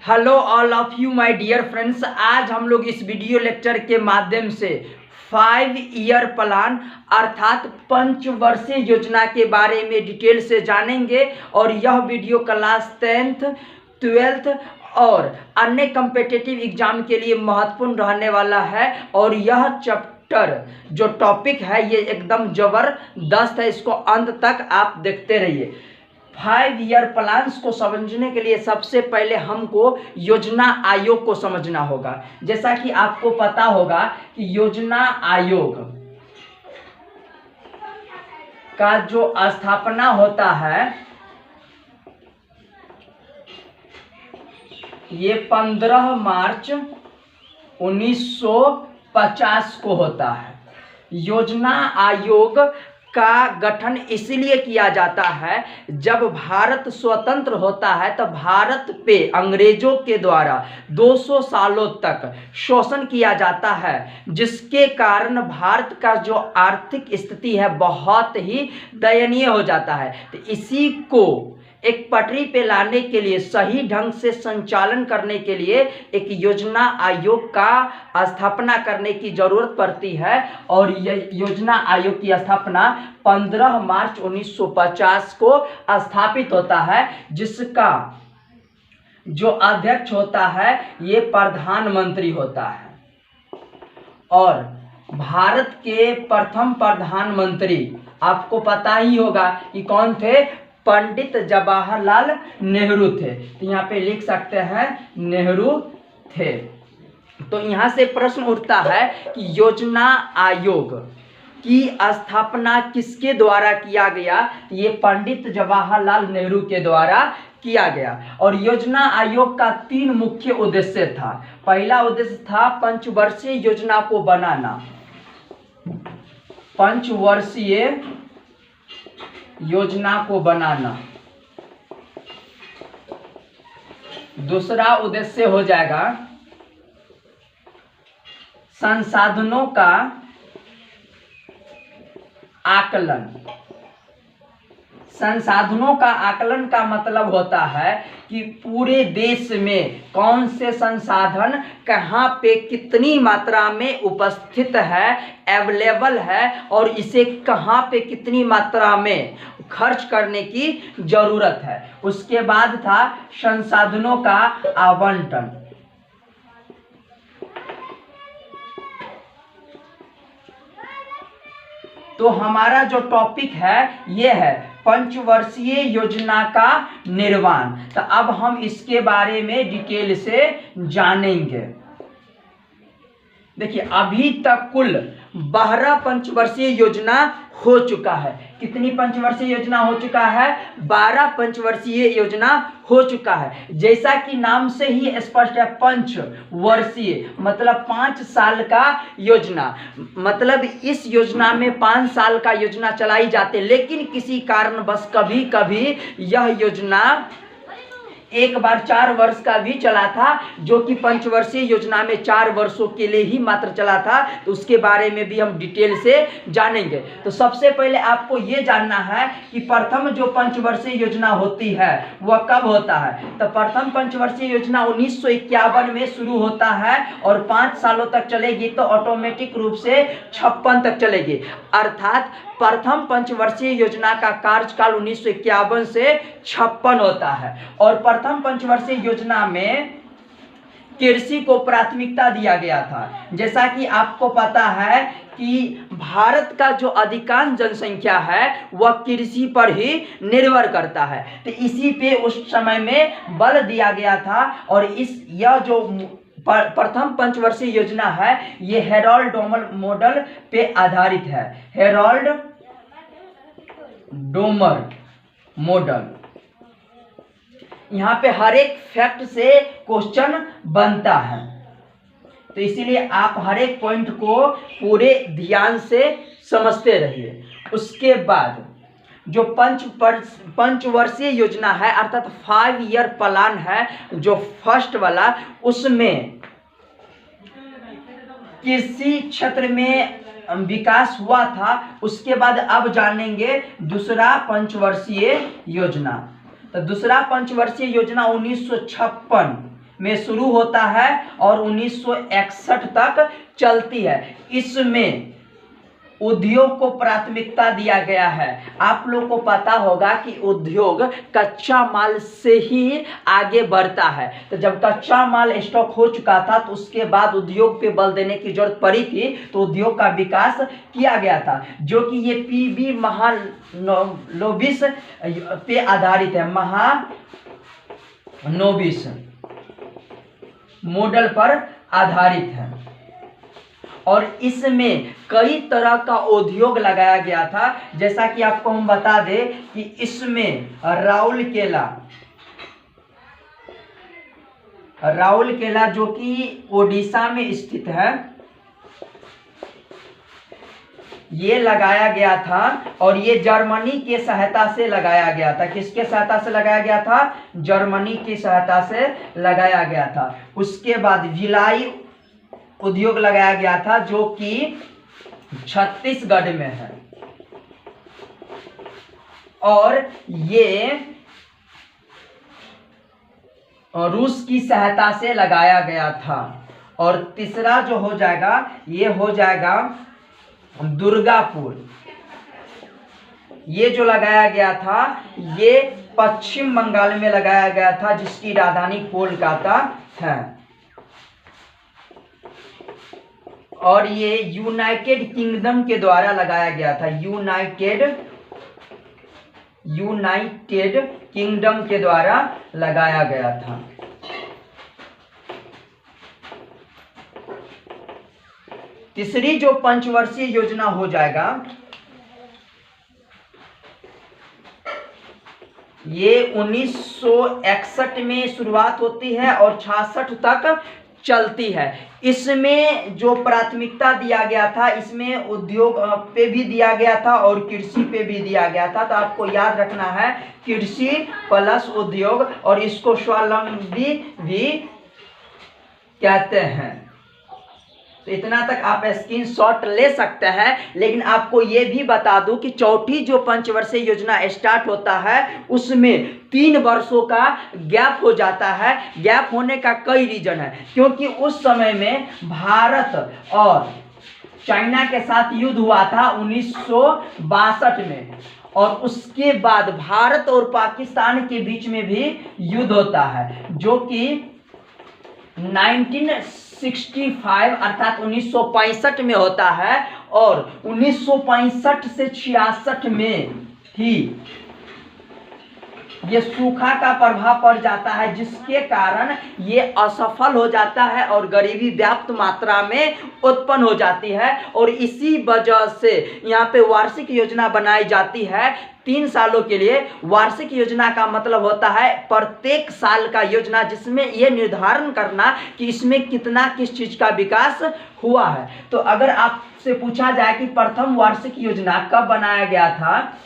Hello all of you my dear friends. आज हम लोग इस वीडियो लेक्चर के माध्यम से 5 ईयर प्लान अर्थात पंचवर्षीय योजना के बारे में डिटेल से जानेंगे और यह वीडियो क्लास 10th 12th और अन्य कम्पिटिटिव एग्जाम के लिए महत्वपूर्ण रहने वाला है। और यह चैप्टर जो टॉपिक है ये एकदम ज़बरदस्त है, इसको अंत तक आप देखते रहिए। 5 ईयर प्लान्स को समझने के लिए सबसे पहले हमको योजना आयोग को समझना होगा। जैसा कि आपको पता होगा कि योजना आयोग का जो स्थापना होता है ये 15 मार्च 1950 को होता है। योजना आयोग का गठन इसलिए किया जाता है जब भारत स्वतंत्र होता है तब भारत पे अंग्रेजों के द्वारा 200 सालों तक शोषण किया जाता है, जिसके कारण भारत का जो आर्थिक स्थिति है बहुत ही दयनीय हो जाता है। तो इसी को एक पटरी पे लाने के लिए, सही ढंग से संचालन करने के लिए एक योजना आयोग का स्थापना करने की जरूरत पड़ती है। और यह योजना आयोग की स्थापना 15 मार्च 1950 को स्थापित होता है, जिसका जो अध्यक्ष होता है ये प्रधानमंत्री होता है। और भारत के प्रथम प्रधानमंत्री आपको पता ही होगा कि कौन थे, पंडित जवाहरलाल नेहरू थे। तो यहाँ पे लिख सकते हैं नेहरू थे। तो यहाँ से प्रश्न उठता है कि योजना आयोग की स्थापना किसके द्वारा किया गया? ये पंडित जवाहरलाल नेहरू के द्वारा किया गया। और योजना आयोग का 3 मुख्य उद्देश्य था। पहला उद्देश्य था पंचवर्षीय योजना को बनाना, पंचवर्षीय योजना को बनाना। दूसरा उद्देश्य हो जाएगा संसाधनों का आकलन। संसाधनों का आकलन का मतलब होता है कि पूरे देश में कौन से संसाधन कहाँ पे कितनी मात्रा में उपस्थित है, अवेलेबल है, और इसे कहाँ पे कितनी मात्रा में खर्च करने की जरूरत है। उसके बाद था संसाधनों का आवंटन। तो हमारा जो टॉपिक है ये है पंचवर्षीय योजना का निर्माण। तो अब हम इसके बारे में डिटेल से जानेंगे। देखिए, अभी तक कुल 12 पंचवर्षीय योजना हो चुका है। कितनी पंचवर्षीय योजना हो चुका है? 12 पंचवर्षीय योजना हो चुका है। जैसा कि नाम से ही स्पष्ट है, पंचवर्षीय मतलब 5 साल का योजना। मतलब इस योजना में 5 साल का योजना चलाई जाती है, लेकिन किसी कारणवश कभी कभी यह योजना एक बार 4 वर्ष का भी चला था, जो कि पंचवर्षीय योजना में 4 वर्षों के लिए ही मात्र चला था। तो उसके बारे में भी हम डिटेल से जानेंगे। तो सबसे पहले आपको ये जानना है कि प्रथम जो पंचवर्षीय योजना होती है वह कब होता है। तो प्रथम पंचवर्षीय योजना 1951 में शुरू होता है और 5 सालों तक चलेगी। तो ऑटोमेटिक रूप से 56 तक चलेगी। अर्थात प्रथम पंचवर्षीय योजना का कार्यकाल 1951 से 56 होता है। और प्रथम पंचवर्षीय योजना में कृषि को प्राथमिकता दिया गया था। जैसा कि आपको पता है कि भारत का जो अधिकांश जनसंख्या है वह कृषि पर ही निर्भर करता है। तो इसी पे उस समय में बल दिया गया था। और यह जो प्रथम पंचवर्षीय योजना है ये हेरोल्ड डोमर मॉडल पे आधारित है। Harold Domar model. यहाँ पे हर एक फैक्ट से क्वेश्चन बनता है, तो इसीलिए आप हर एक पॉइंट को पूरे ध्यान से समझते रहिए। उसके बाद जो पंचवर्षीय योजना है अर्थात 5 ईयर प्लान है, जो फर्स्ट वाला, उसमें कृषि क्षेत्र में विकास हुआ था। उसके बाद अब जानेंगे दूसरा पंचवर्षीय योजना। तो दूसरा पंचवर्षीय योजना 1956 में शुरू होता है और 1961 तक चलती है। इसमें उद्योग को प्राथमिकता दिया गया है। आप लोग को पता होगा कि उद्योग कच्चा माल से ही आगे बढ़ता है। तो जब कच्चा माल स्टॉक हो चुका था तो उसके बाद उद्योग पे बल देने की जरूरत पड़ी थी, तो उद्योग का विकास किया गया था, जो कि ये पीवी महालनोबिस पे आधारित है, महालनोबिस मॉडल पर आधारित है। और इसमें कई तरह का उद्योग लगाया गया था। जैसा कि आपको हम बता दें कि इसमें राउरकेला जो कि ओडिशा में स्थित है, ये लगाया गया था। और ये जर्मनी के सहायता से लगाया गया था। किसके सहायता से लगाया गया था? जर्मनी की सहायता से लगाया गया था। उसके बाद भिलाई उद्योग लगाया गया था, जो कि छत्तीसगढ़ में है, और ये रूस की सहायता से लगाया गया था। और तीसरा जो हो जाएगा, ये हो जाएगा दुर्गापुर। ये जो लगाया गया था ये पश्चिम बंगाल में लगाया गया था, जिसकी राजधानी कोलकाता है। और ये यूनाइटेड किंगडम के द्वारा लगाया गया था। यूनाइटेड किंगडम के द्वारा लगाया गया था। तीसरी जो पंचवर्षीय योजना हो जाएगा, ये 1961 में शुरुआत होती है और 66 तक चलती है। इसमें जो प्राथमिकता दिया गया था, इसमें उद्योग पे भी दिया गया था और कृषि पे भी दिया गया था। तो आपको याद रखना है कृषि प्लस उद्योग, और इसको स्वावलंबी भी कहते हैं। तो इतना तक आप स्क्रीनशॉट ले सकते हैं। लेकिन आपको ये भी बता दूं कि चौथी जो पंचवर्षीय योजना स्टार्ट होता है उसमें 3 वर्षों का गैप हो जाता है। गैप होने का कई रीजन है, क्योंकि उस समय में भारत और चाइना के साथ युद्ध हुआ था 1962 में, और उसके बाद भारत और पाकिस्तान के बीच में भी युद्ध होता है, जो कि 1965 अर्थात 1965 में होता है। और 1965 से 66 में ही ये सूखा का प्रभाव पड़ जाता है, जिसके कारण ये असफल हो जाता है और गरीबी व्याप्त मात्रा में उत्पन्न हो जाती है। और इसी वजह से यहाँ पे वार्षिक योजना बनाई जाती है 3 सालों के लिए। वार्षिक योजना का मतलब होता है प्रत्येक साल का योजना, जिसमें यह निर्धारण करना कि इसमें कितना किस चीज का विकास हुआ है। तो अगर आपसे पूछा जाए कि प्रथम वार्षिक योजना कब बनाया गया था,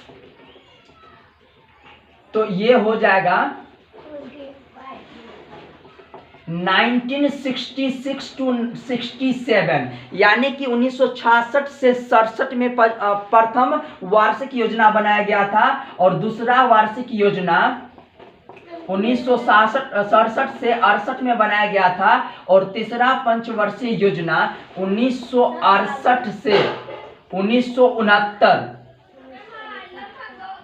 तो ये हो जाएगा 1966 to 67, यानी कि 1966 से 67 में प्रथम वार्षिक योजना बनाया गया था। और दूसरा वार्षिक योजना 1967 से 68 में बनाया गया था। और तीसरा पंचवर्षीय योजना 1968 से 1969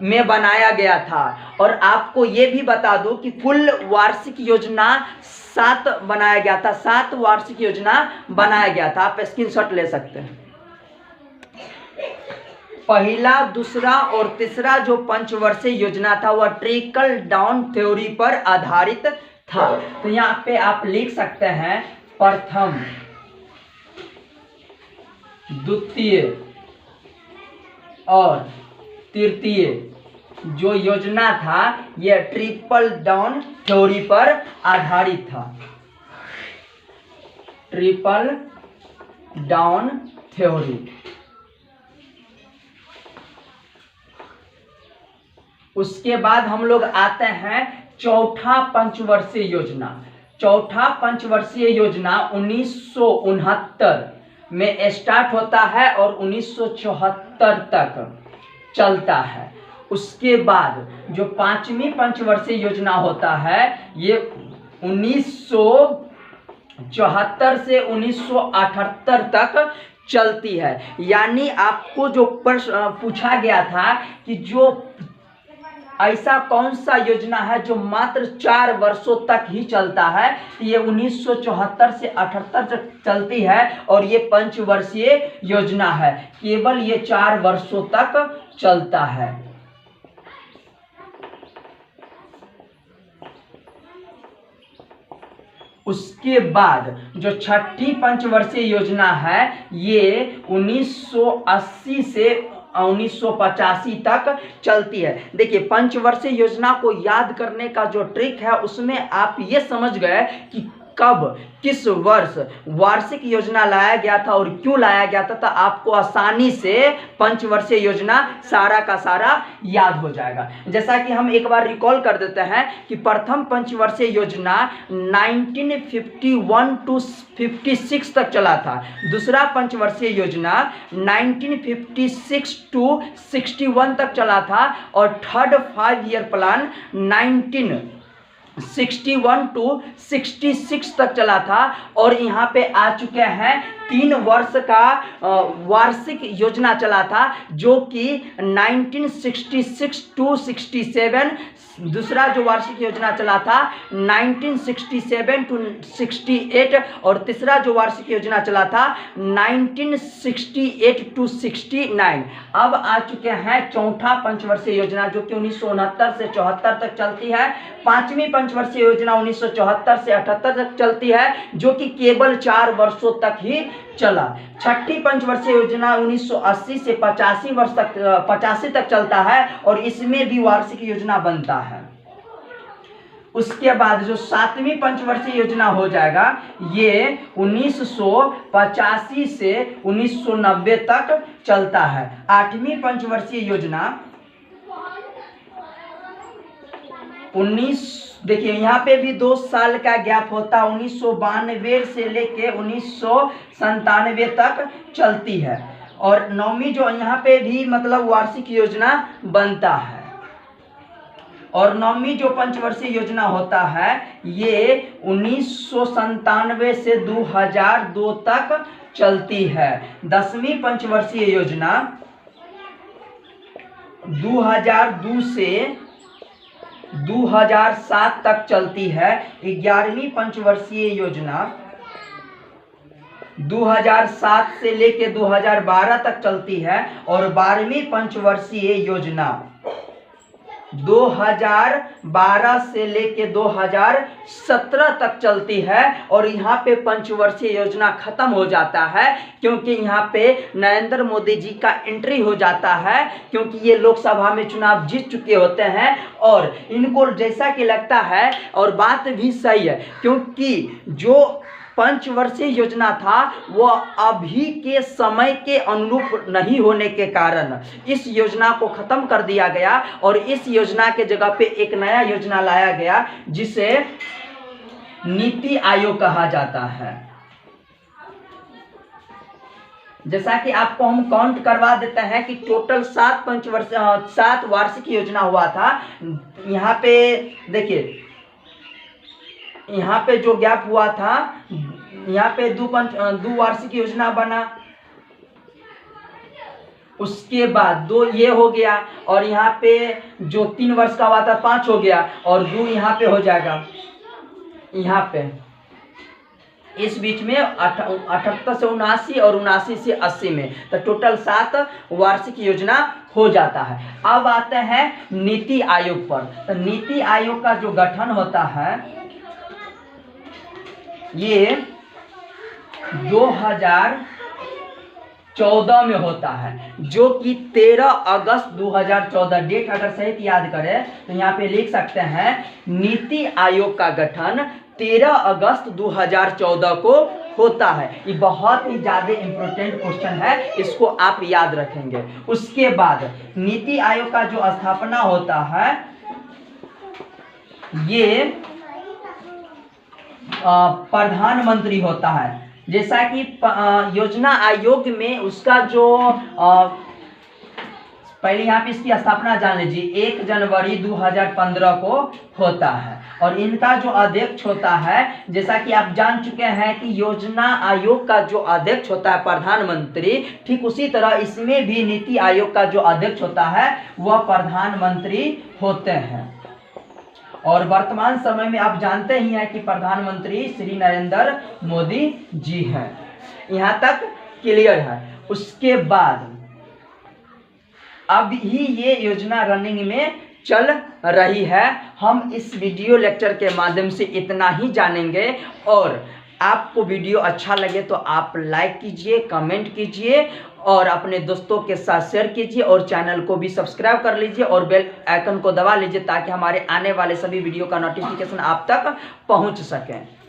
में बनाया गया था। और आपको ये भी बता दूं कि कुल वार्षिक योजना 7 बनाया गया था, 7 वार्षिक योजना बनाया गया था। आप स्क्रीनशॉट ले सकते हैं। पहला, दूसरा और तीसरा जो पंचवर्षीय योजना था वह ट्रिकल डाउन थ्योरी पर आधारित था। तो यहाँ पे आप लिख सकते हैं प्रथम, द्वितीय और तृतीय जो योजना था यह ट्रिपल डाउन थ्योरी पर आधारित था। Triple down theory. उसके बाद हम लोग आते हैं चौथा पंचवर्षीय योजना। चौथा पंचवर्षीय योजना 1969 में स्टार्ट होता है और 1974 तक चलता है। उसके बाद जो 5वीं पंचवर्षीय योजना होता है ये 1974 से 1978 तक चलती है। यानी आपको जो प्रश्न पूछा गया था कि जो ऐसा कौन सा योजना है जो मात्र 4 वर्षों तक ही चलता है, ये 1974 से 78 तक चलती है और ये पंचवर्षीय योजना है, केवल ये 4 वर्षों तक चलता है। उसके बाद जो छठी पंचवर्षीय योजना है ये 1980 से 1985 तक चलती है। देखिए, पंचवर्षीय योजना को याद करने का जो ट्रिक है उसमें आप ये समझ गए कि कब किस वर्ष वार्षिक योजना लाया गया था और क्यों लाया गया था, तो आपको आसानी से पंचवर्षीय योजना सारा का सारा याद हो जाएगा। जैसा कि हम एक बार रिकॉल कर देते हैं कि प्रथम पंचवर्षीय योजना 1951 टू 56 तक चला था। दूसरा पंचवर्षीय योजना 1956 टू 61 तक चला था और थर्ड 5 ईयर प्लान 1961 टू 66 तक चला था। और यहाँ पे आ चुके हैं 3 वर्ष का वार्षिक योजना चला था जो कि 1966 टू 67। दूसरा जो वार्षिक योजना चला था 1967 टू 68 और तीसरा जो वार्षिक योजना चला था 1968 टू 69। अब आ चुके हैं चौथा पंचवर्षीय योजना जो कि 1969 से 74 तक चलती है। पांचवी पंचवर्षीय योजना 1974 से 78 तक चलती है जो कि केवल 4 वर्षों तक ही चला। छठी पंचवर्षीय योजना 1980 से 85 तक चलता है और इसमें भी वार्षिक योजना बनता है। उसके बाद जो 7वीं पंचवर्षीय योजना हो जाएगा ये 1985 से 1990 तक चलता है। 8वीं पंचवर्षीय योजना देखिए यहाँ पे भी 2 साल का गैप होता है, 1992 से लेके 1997 तक चलती है। और 9वीं जो यहाँ पे भी मतलब वार्षिक योजना बनता है। और 9वीं जो पंचवर्षीय योजना होता है ये 1997 से 2002 तक चलती है। 10वीं पंचवर्षीय योजना 2002 से 2007 तक चलती है। 11वीं पंचवर्षीय योजना 2007 से लेके 2012 तक चलती है। और 12वीं पंचवर्षीय योजना 2012 से लेके 2017 तक चलती है। और यहाँ पे पंचवर्षीय योजना खत्म हो जाता है क्योंकि यहाँ पे नरेंद्र मोदी जी का एंट्री हो जाता है, क्योंकि ये लोकसभा में चुनाव जीत चुके होते हैं और इनको जैसा कि लगता है, और बात भी सही है, क्योंकि जो पंचवर्षीय योजना था वो अभी के समय के अनुरूप नहीं होने के कारण इस योजना को खत्म कर दिया गया और इस योजना के जगह पे एक नया योजना लाया गया जिसे नीति आयोग कहा जाता है। जैसा कि आपको हम काउंट करवा देते हैं कि टोटल 7 वार्षिक योजना हुआ था। यहाँ पे देखिए, यहाँ पे जो गैप हुआ था यहाँ पे 2 वार्षिक योजना बना, उसके बाद 2 ये हो गया और यहाँ पे जो 3 वर्ष का हुआ था 5 हो गया और 2 यहाँ पे हो जाएगा। यहाँ पे इस बीच में 78 से 79 और 79 से 80 में, तो टोटल 7 वार्षिक योजना हो जाता है। अब आते हैं नीति आयोग पर। तो नीति आयोग का जो गठन होता है ये 2014 में होता है, जो कि 13 अगस्त 2014, डेट अगर सही याद करें तो यहाँ पे लिख सकते हैं नीति आयोग का गठन 13 अगस्त 2014 को होता है। ये बहुत ही ज़्यादा इम्पोर्टेंट क्वेश्चन है, इसको आप याद रखेंगे। उसके बाद नीति आयोग का जो स्थापना होता है ये प्रधानमंत्री होता है। जैसा कि योजना आयोग में उसका जो पहले यहाँ पे इसकी स्थापना जान लीजिए, 1 जनवरी 2015 को होता है। और इनका जो अध्यक्ष होता है, जैसा कि आप जान चुके हैं कि योजना आयोग का जो अध्यक्ष होता है प्रधानमंत्री, ठीक उसी तरह इसमें भी नीति आयोग का जो अध्यक्ष होता है वह प्रधानमंत्री होते हैं। और वर्तमान समय में आप जानते ही हैं कि प्रधानमंत्री श्री नरेंद्र मोदी जी हैं। यहाँ तक क्लियर है। उसके बाद अब ही ये योजना रनिंग में चल रही है। हम इस वीडियो लेक्चर के माध्यम से इतना ही जानेंगे। और आपको वीडियो अच्छा लगे तो आप लाइक कीजिए, कमेंट कीजिए और अपने दोस्तों के साथ शेयर कीजिए और चैनल को भी सब्सक्राइब कर लीजिए और बेल आइकन को दबा लीजिए ताकि हमारे आने वाले सभी वीडियो का नोटिफिकेशन आप तक पहुंच सके।